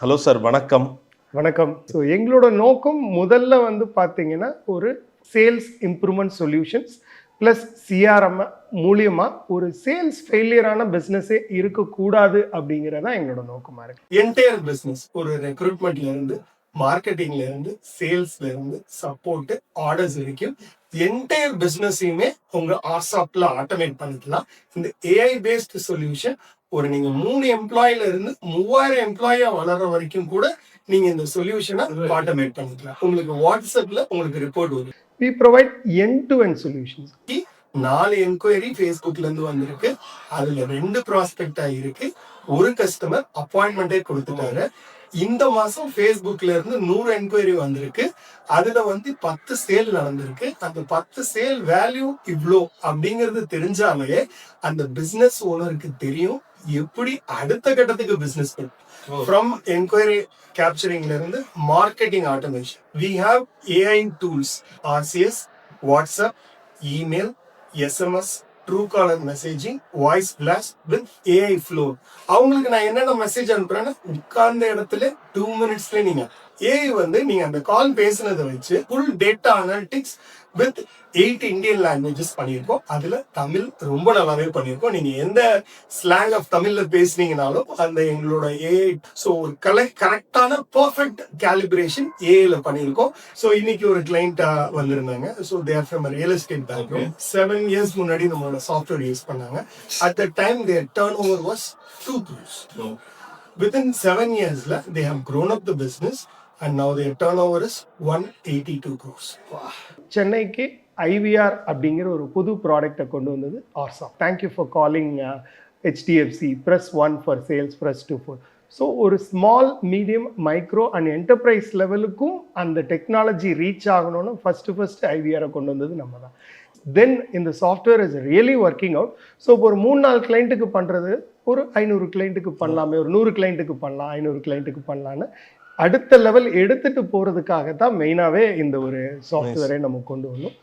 Hello sir, வணக்கம். வணக்கம். So எங்களோட நோக்கம் முதல்ல பார்த்தீங்கன்னா, ஒரு sales improvement solutions plus CRM மூலியமாக ஒரு சேல்ஸ் ஃபெயிலியரான பிஸ்னஸே இருக்கக்கூடாது அப்படிங்கிறது தான் எங்களோட நோக்கமாக இருக்கு. என்டையர் பிஸ்னஸ் ஒரு ரெக்ரூட்மெண்ட்ல இருந்து மார்க்கெட்டிங்ல இருந்து சேல்ஸ்ல இருந்து சப்போர்ட் ஆர்டர்ஸ் வரைக்கும் என்டையர் பிசினஸையுமே உங்க ஆர்சாப்ல ஆட்டோமேட் பண்ணிக்கலாம். இந்த ஏஐ பேஸ்ட் சொல்யூஷன் ஒரு நீங்க 3 எம்ப்ளாயில இருந்து 3000 எம்ப்ளாயா வளர்ற வரைக்கும் கூட நீங்க இந்த சொல்யூஷனை ஆட்டோமேட் பண்ணிக்கலாம். உங்களுக்கு வாட்ஸ்அப்ல உங்களுக்கு ரிப்போர்ட் வரும். We provide end-to-end solutions. 4 enquiry ஃபேஸ்புக்ல இருந்து வந்திருக்கு. அதுல 2 ப்ராஸ்பெக்ட் ஆகிருக்கு. ஒரு கஸ்டமர் அப்பாயின்மெண்டே கொடுத்துட்டாரு. இந்த மாசம் ஃபேஸ்புக்ல இருந்து 100 என்கொயரி வந்திருக்கு. அதுல 10 சேல் நடந்திருக்கு. அந்த 10 சேல் வேல்யூ இவ்ளோ அப்படிங்கிறது தெரிஞ்சாலே அந்த பிசினஸ் ஓனருக்கு தெரியும் எப்படி அடுத்த கட்டத்துக்கு பிசினஸ் ஃப்ரம் என்கொயரி கேப்சரிங்ல இருந்து marketing automation. We have AI tools, RCS, WhatsApp, email, SMS, Truecaller messaging, voice blast with AI flow. அவங்களுக்கு நான் என்னென்ன மெசேஜ் அனுப்புறேன்னா உட்கார்ந்த இடத்துல 2 மினிட்ஸ்ல நீங்க ஏஐ நீங்க அந்த கால் பேசுனதை வச்சு full data analytics with 8 Indian languages பண்ணியிருக்கோம். அதுல தமிழ் ரொம்ப நல்லாவே பண்ணியிருக்கோம். நீங்க எந்த ஸ்லாங் ஆஃப் தமிழ்ல பேசுனீங்கனாலும் அந்த எங்களோட ஏஐ ஸோ ஒரு கரெக்டான பர்ஃபெக்ட் கேலிபிரேஷன் ஏஐல பண்ணியிருக்கோம். ஸோ இன்னைக்கு ஒரு கிளைண்ட் வந்திருந்தாங்க. So they're from real estate background. 7 years முன்னாடி நம்மளோட சாஃப்ட்வேர் யூஸ் பண்ணாங்க. At the time their turnover was 2 crores. Within 7 years, they have grown up the business and now their turnover is 182 crores. சென்னைக்கு IVR அப்படிங்கிற ஒரு புது ப்ராடக்டை கொண்டு வந்தது ஆர்சாப். Thank you for calling HDFC +1 for sales +2 for. So ஒரு small, medium, micro and enterprise லெவலுக்கும் அந்த டெக்னாலஜி ரீச் ஆகணும்னு ஃபஸ்ட்டு ஐவிஆரை கொண்டு வந்தது நம்ம தான். தென் இந்த software is really working out. So இப்போ ஒரு 3-4 கிளைண்ட்டுக்கு பண்ணுறது ஒரு 500 கிளைண்ட்டுக்கு பண்ணலாமே, ஒரு 100 கிளைண்ட்டுக்கு பண்ணலாம், 500 கிளைண்ட்டுக்கு பண்ணலான்னு அடுத்த லெவல் எடுத்துகிட்டு போகிறதுக்காக தான் மெயினாகவே இந்த ஒரு சாஃப்ட்வேரை நம்ம கொண்டு வந்தோம்.